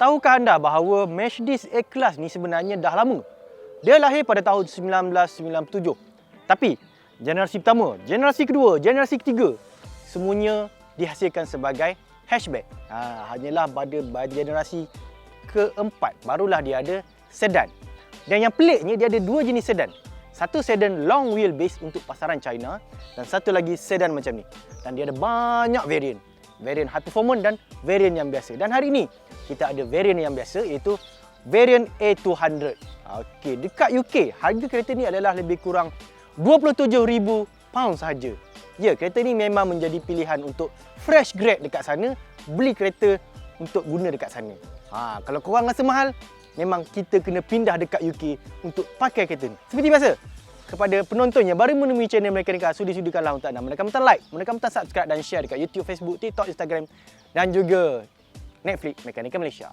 Tahukah anda bahawa Mercedes A-Class ni sebenarnya dah lama? Dia lahir pada tahun 1997. Tapi generasi pertama, generasi kedua, generasi ketiga semuanya dihasilkan sebagai hatchback. Hanyalah pada generasi keempat barulah dia ada sedan. Dan yang peliknya dia ada dua jenis sedan. Satu sedan long wheelbase untuk pasaran China dan satu lagi sedan macam ni. Dan dia ada banyak varian. Varian high performance dan varian yang biasa. Dan hari ini kita ada varian yang biasa iaitu varian A200. Okey, dekat UK harga kereta ni adalah lebih kurang £27,000 sahaja. Ya, kereta ni memang menjadi pilihan untuk fresh grad dekat sana, beli kereta untuk guna dekat sana. Kalau korang rasa mahal, memang kita kena pindah dekat UK untuk pakai kereta ni. Seperti biasa, kepada penonton yang baru menemui channel Mekanika, sudi-sudikanlah untuk anda menekan butang like, menekan butang subscribe dan share dekat YouTube, Facebook, TikTok, Instagram dan juga Netflix Mekanika Malaysia.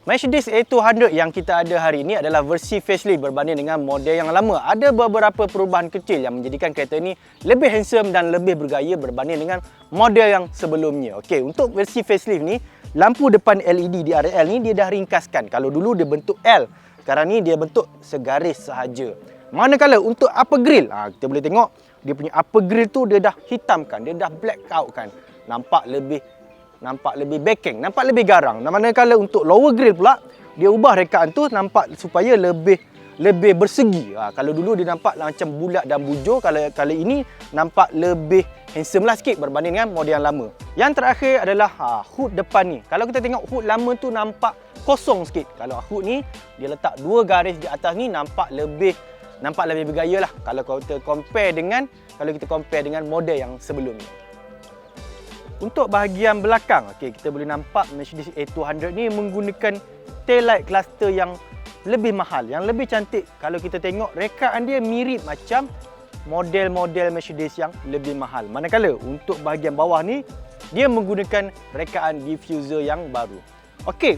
Mercedes A200 yang kita ada hari ini adalah versi facelift berbanding dengan model yang lama. Ada beberapa perubahan kecil yang menjadikan kereta ini lebih handsome dan lebih bergaya berbanding dengan model yang sebelumnya. Okey, untuk versi facelift ni, lampu depan LED di RL ni dia dah ringkaskan. Kalau dulu dia bentuk L, sekarang ni dia bentuk segaris sahaja. Manakala untuk upper grill, kita boleh tengok dia punya upper grill tu dia dah hitamkan, dia dah black out kan. Nampak lebih backing, nampak lebih garang. Manakala untuk lower grill pula, dia ubah rekaan tu nampak supaya lebih bersegi. Kalau dulu dia nampak macam bulat dan bujur, kalau kali ini nampak lebih handsome lah sikit berbanding dengan model yang lama. Yang terakhir adalah hood depan ni. Kalau kita tengok hood lama tu nampak kosong sikit. Kalau hood ni dia letak dua garis di atas ni, nampak lebih bergaya lah kalau kita compare dengan model yang sebelum ni. Untuk bahagian belakang, kita boleh nampak Mercedes A200 ni menggunakan taillight cluster yang lebih mahal, yang lebih cantik. Kalau kita tengok rekaan dia mirip macam model-model Mercedes yang lebih mahal. Manakala untuk bahagian bawah ni dia menggunakan rekaan diffuser yang baru.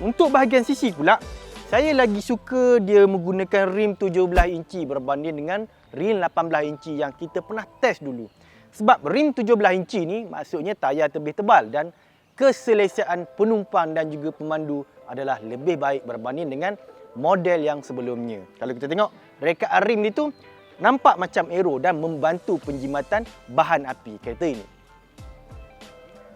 Untuk bahagian sisi pula, saya lagi suka dia menggunakan rim 17 inci berbanding dengan rim 18 inci yang kita pernah test dulu. Sebab rim 17 inci ni maksudnya tayar lebih tebal dan keselesaan penumpang dan juga pemandu adalah lebih baik berbanding dengan model yang sebelumnya. Kalau kita tengok rekaan rim ni tu nampak macam aero dan membantu penjimatan bahan api kereta ini.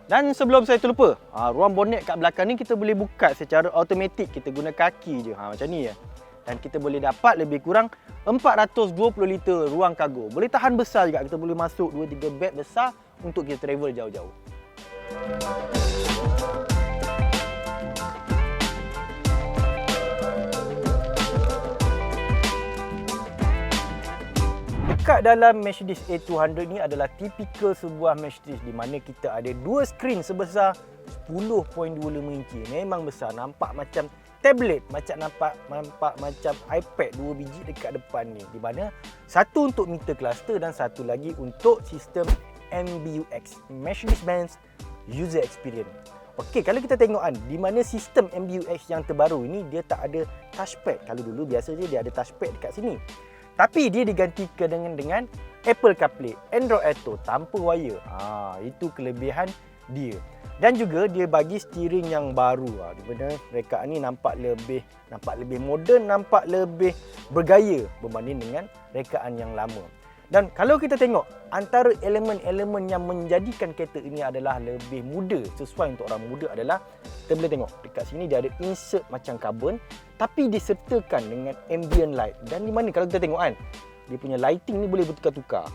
Dan sebelum saya terlupa, ruang bonet kat belakang ni kita boleh buka secara automatik, kita guna kaki je macam ni ya. Dan kita boleh dapat lebih kurang 420 liter ruang kargo. Boleh tahan besar juga, kita boleh masuk 2-3 beg besar untuk kita travel jauh-jauh. Dekat dalam Mercedes A200 ni adalah tipikal sebuah Mercedes di mana kita ada dua skrin sebesar 10.25 inci. Memang besar, nampak macam tablet, nampak macam iPad 2 biji dekat depan ni. Di mana satu untuk meter cluster dan satu lagi untuk sistem MBUX, Mercedes-Benz User Experience. Kalau kita tengok di mana sistem MBUX yang terbaru ini dia tak ada touchpad. Kalau dulu biasa je dia ada touchpad dekat sini. Tapi dia digantikan dengan Apple CarPlay, Android Auto tanpa wire. Itu kelebihan dia. Dan juga dia bagi steering yang baru. Di mana rekaan ni nampak lebih moden, nampak lebih bergaya berbanding dengan rekaan yang lama. Dan kalau kita tengok antara elemen-elemen yang menjadikan kereta ini adalah lebih muda, sesuai untuk orang muda adalah kita boleh tengok dekat sini dia ada insert macam karbon tapi disertakan dengan ambient light. Dan di mana kalau kita tengok dia punya lighting ni boleh bertukar-tukar.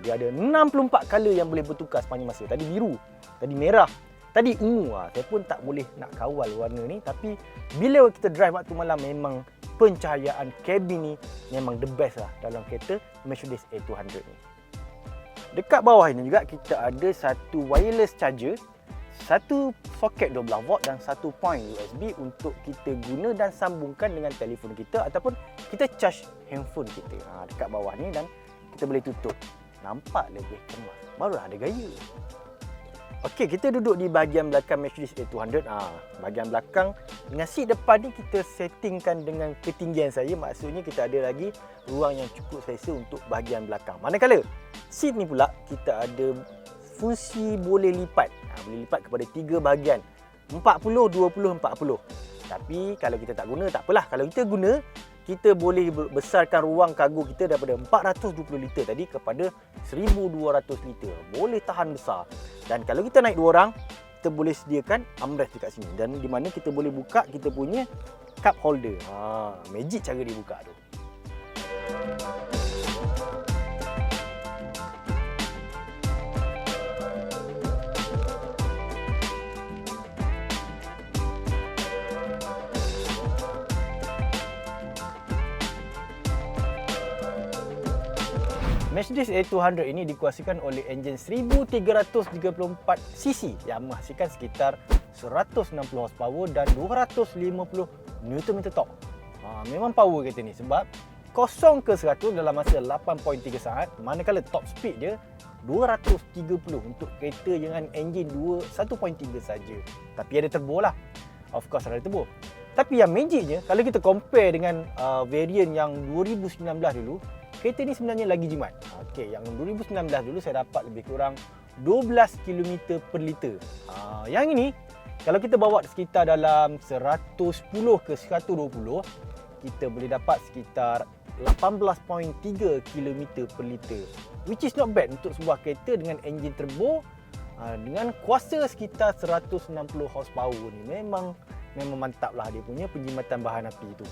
Dia ada 64 color yang boleh bertukar sepanjang masa. Tadi biru, tadi merah, tadi ungu. Saya pun tak boleh nak kawal warna ni, tapi bila kita drive waktu malam memang pencahayaan kabin ni memang the best lah dalam kereta Mercedes A200 ni. Dekat bawah ini juga kita ada satu wireless charger, satu soket 12V dan satu point USB untuk kita guna dan sambungkan dengan telefon kita ataupun kita charge handphone kita. Dekat bawah ni dan kita boleh tutup. Nampak lebih kemas. Barulah ada gaya. Okey, kita duduk di bahagian belakang Mercedes A200. Bahagian belakang dengan seat depan ni kita settingkan dengan ketinggian saya. Maksudnya kita ada lagi ruang yang cukup selesa untuk bahagian belakang. Manakala seat ni pula kita ada fungsi boleh lipat. Boleh lipat kepada 3 bahagian. 40, 20, 40. Tapi kalau kita tak guna, tak apalah. Kalau kita guna, kita boleh besarkan ruang kargo kita daripada 420 liter tadi kepada 1200 liter. Boleh tahan besar. Dan kalau kita naik 2 orang, kita boleh sediakan armrest dekat sini. Dan di mana kita boleh buka kita punya cup holder. Magic cara dia buka tu. Mercedes A200 ini dikuasikan oleh enjin 1334cc yang menghasilkan sekitar 160 horsepower dan 250 Nm torque. Memang power kereta ni sebab 0 ke 100 dalam masa 8.3 saat, manakala top speed dia 230 untuk kereta dengan enjin 1.3 saja. Tapi ada turbo lah. Of course ada turbo. Tapi yang magicnya kalau kita compare dengan variant yang 2019 dulu, kereta ni sebenarnya lagi jimat. Okey, yang 2019 dulu saya dapat lebih kurang 12 km per liter. Yang ini kalau kita bawa sekitar dalam 110 ke 120, kita boleh dapat sekitar 18.3 km per liter. Which is not bad untuk sebuah kereta dengan enjin turbo dengan kuasa sekitar 160 horsepower ni. Memang mantap lah dia punya penjimatan bahan api tu.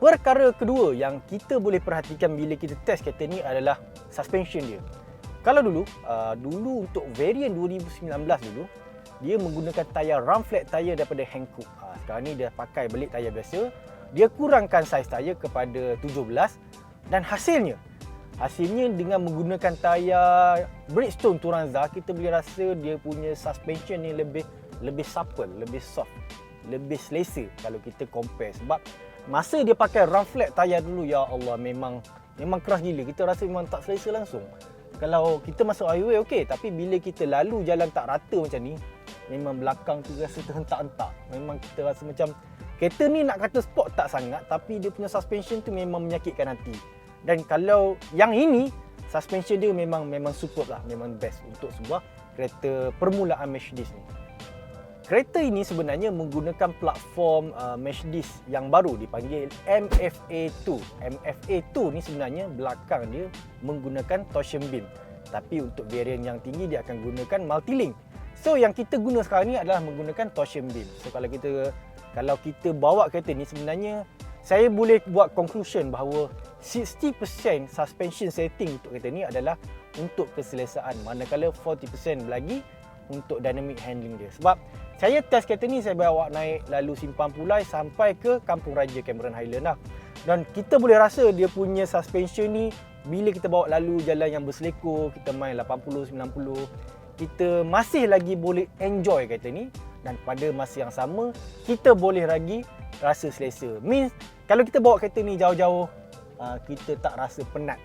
Perkara kedua yang kita boleh perhatikan bila kita test kereta ni adalah suspension dia. Kalau dulu untuk variant 2019 dulu, dia menggunakan tayar run flat tayar daripada Hankook. Sekarang ni dia pakai belik tayar biasa. Dia kurangkan saiz tayar kepada 17 dan hasilnya dengan menggunakan tayar Bridgestone Turanza, kita boleh rasa dia punya suspension ni lebih supple, lebih soft, lebih selesa kalau kita compare. Sebab masa dia pakai run flat tayar dulu, ya Allah, memang keras gila. Kita rasa memang tak selesa langsung. Kalau kita masuk highway okey, tapi bila kita lalu jalan tak rata macam ni, memang belakang tu rasa terhentak-hentak. Memang kita rasa macam kereta ni nak kata sport tak sangat, tapi dia punya suspension tu memang menyakitkan hati. Dan kalau yang ini, suspension dia memang superb lah, memang best untuk sebuah kereta permulaan Mercedes ni. Kereta ini sebenarnya menggunakan platform Mercedes yang baru dipanggil MFA2. MFA2 ni sebenarnya belakang dia menggunakan torsion beam. Tapi untuk variant yang tinggi dia akan gunakan multi-link. So yang kita guna sekarang ni adalah menggunakan torsion beam. So kalau kita bawa kereta ni, sebenarnya saya boleh buat conclusion bahawa 60% suspension setting untuk kereta ni adalah untuk keselesaan, manakala 40% lagi untuk dynamic handling dia. Sebab saya test kereta ni, saya bawa naik lalu Simpang Pulai sampai ke Kampung Raja Cameron Highland lah. Dan kita boleh rasa dia punya suspension ni bila kita bawa lalu jalan yang berselekor, kita main 80, 90, kita masih lagi boleh enjoy kereta ni. Dan pada masa yang sama, kita boleh lagi rasa selesa. Means kalau kita bawa kereta ni jauh-jauh, kita tak rasa penat,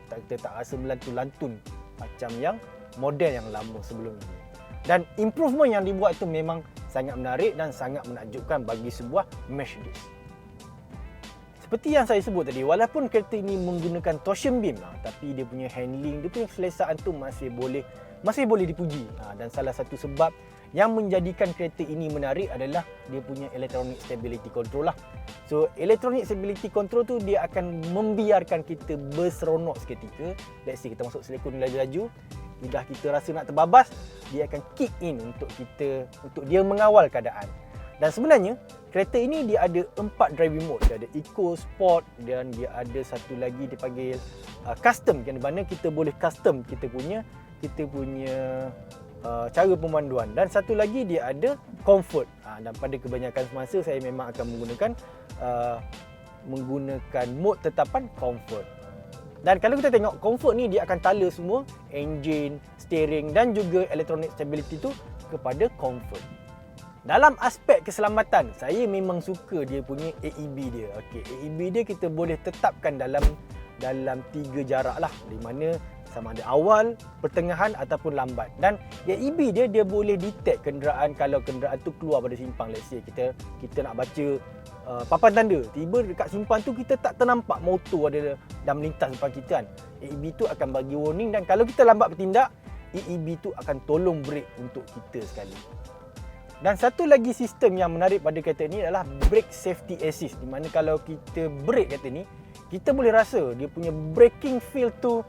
kita tak rasa melantun-lantun macam yang model yang lama sebelum ini. Dan improvement yang dibuat itu memang sangat menarik dan sangat menakjubkan bagi sebuah Mercedes. Seperti yang saya sebut tadi, walaupun kereta ini menggunakan torsion beam, tapi dia punya handling, dia punya keselesaan tu masih boleh dipuji. Dan salah satu sebab yang menjadikan kereta ini menarik adalah dia punya electronic stability control lah. So electronic stability control tu dia akan membiarkan kita berseronok seketika. Let's say kita masuk selekor ni laju-laju, dah kita rasa nak terbabas, dia akan kick in untuk dia mengawal keadaan. Dan sebenarnya kereta ini dia ada 4 driving mode. Dia ada Eco, Sport, dan dia ada satu lagi dipanggil Custom, yang mana kita boleh custom kita punya cara pemanduan. Dan satu lagi dia ada Comfort. Dan pada kebanyakan semasa saya memang akan menggunakan mode tetapan Comfort. Dan kalau kita tengok Comfort ni, dia akan tala semua engine, steering dan juga electronic stability tu kepada Comfort. Dalam aspek keselamatan, saya memang suka dia punya AEB dia. Okey, AEB dia kita boleh tetapkan dalam dalam 3 jarak lah, di mana sama ada awal, pertengahan ataupun lambat. Dan AEB dia boleh detect kenderaan kalau kenderaan tu keluar pada simpang. Let's say kita nak baca papan tanda, tiba dekat simpang tu kita tak ternampak motor ada dah melintas depan kita kan. AEB tu akan bagi warning, dan kalau kita lambat bertindak, AEB tu akan tolong brake untuk kita sekali. Dan satu lagi sistem yang menarik pada kereta ni adalah brake safety assist, di mana kalau kita brake kereta ni, kita boleh rasa dia punya braking feel tu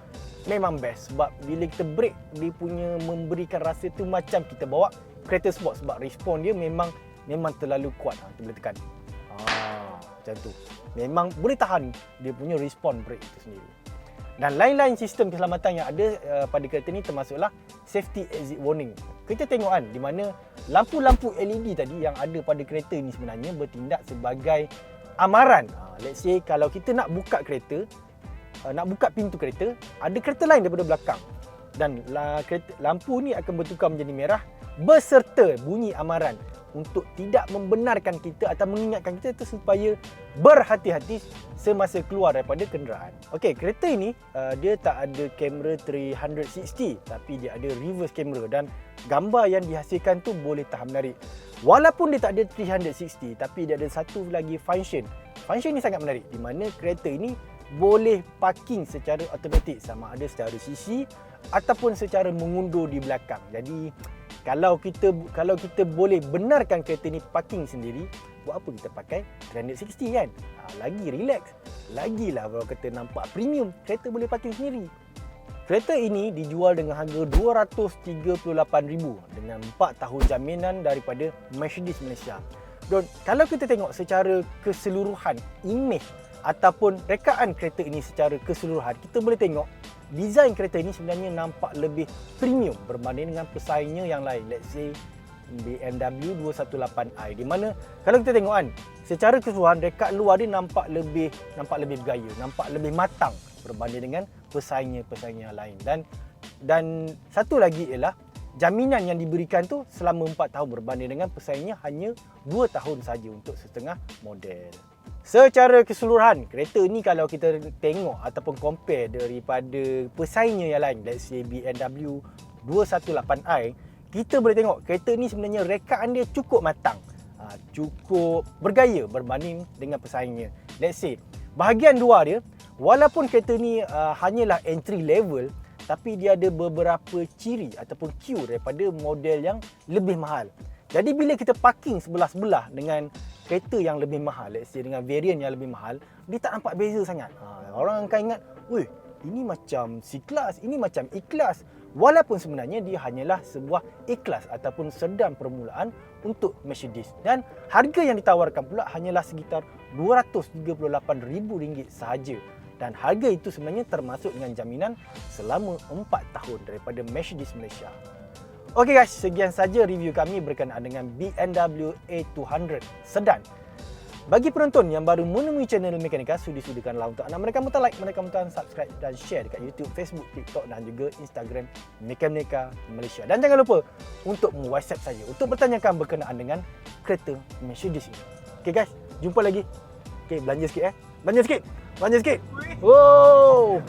memang best. Sebab bila kita brake, dia punya memberikan rasa tu macam kita bawa kereta sport, sebab respon dia memang terlalu kuat. Kita boleh tekan macam tu, memang boleh tahan dia punya respon brake itu sendiri. Dan lain-lain sistem keselamatan yang ada pada kereta ni termasuklah safety exit warning. Kita tengok kan, di mana lampu-lampu LED tadi yang ada pada kereta ni sebenarnya bertindak sebagai amaran. Let's say kalau kita nak buka kereta, nak buka pintu kereta, ada kereta lain daripada belakang, dan lampu ni akan bertukar menjadi merah beserta bunyi amaran untuk tidak membenarkan kita atau mengingatkan kita tu supaya berhati-hati semasa keluar daripada kenderaan. Okey, kereta ini dia tak ada kamera 360, tapi dia ada reverse camera, dan gambar yang dihasilkan tu boleh tahan menarik. Walaupun dia tak ada 360, tapi dia ada satu lagi function. Function ni sangat menarik, di mana kereta ini boleh parking secara automatik, sama ada secara sisi ataupun secara mengundur di belakang. Jadi kalau kita boleh benarkan kereta ni parking sendiri, buat apa kita pakai 360 kan? Lagi relax, lagilah kalau kita nampak premium, kereta boleh parking sendiri. Kereta ini dijual dengan harga RM238,000 dengan 4 tahun jaminan daripada Mercedes Malaysia. Dan kalau kita tengok secara keseluruhan imej ataupun rekaan kereta ini secara keseluruhan, kita boleh tengok desain kereta ini sebenarnya nampak lebih premium berbanding dengan pesaingnya yang lain. Let's say BMW 218i, di mana kalau kita tengok kan, secara keseluruhan rekaan luar dia nampak lebih bergaya, nampak lebih matang berbanding dengan pesaingnya yang lain. Dan satu lagi ialah jaminan yang diberikan tu selama 4 tahun berbanding dengan pesaingnya hanya 2 tahun saja untuk setengah model. Secara keseluruhan, kereta ni kalau kita tengok ataupun compare daripada pesaingnya yang lain, let's say BMW 218i, kita boleh tengok kereta ni sebenarnya rekaan dia cukup matang, cukup bergaya berbanding dengan pesaingnya. Let's say bahagian luar dia, walaupun kereta ni hanyalah entry level, tapi dia ada beberapa ciri ataupun cue daripada model yang lebih mahal. Jadi bila kita parking sebelah-sebelah dengan kereta yang lebih mahal, let's say dengan variant yang lebih mahal, dia tak nampak beza sangat. Orang akan ingat, weh, ini macam C-Class, ini macam E-Class. Walaupun sebenarnya dia hanyalah sebuah E-Class ataupun sedan permulaan untuk Mercedes. Dan harga yang ditawarkan pula hanyalah sekitar RM238,000 sahaja. Dan harga itu sebenarnya termasuk dengan jaminan selama 4 tahun daripada Mercedes Malaysia. Okey guys, sekian saja review kami berkenaan dengan BMW A200 sedan. Bagi penonton yang baru menemui channel Mekanika, sudi-sudikanlah untuk anda menekan butang like, menekan butang subscribe dan share dekat YouTube, Facebook, TikTok dan juga Instagram Mekanika Malaysia. Dan jangan lupa untuk WhatsApp saya untuk bertanyakan berkenaan dengan kereta Mercedes ini. Okey guys, jumpa lagi. Okey, belanja sikit Belanja sikit. Wow.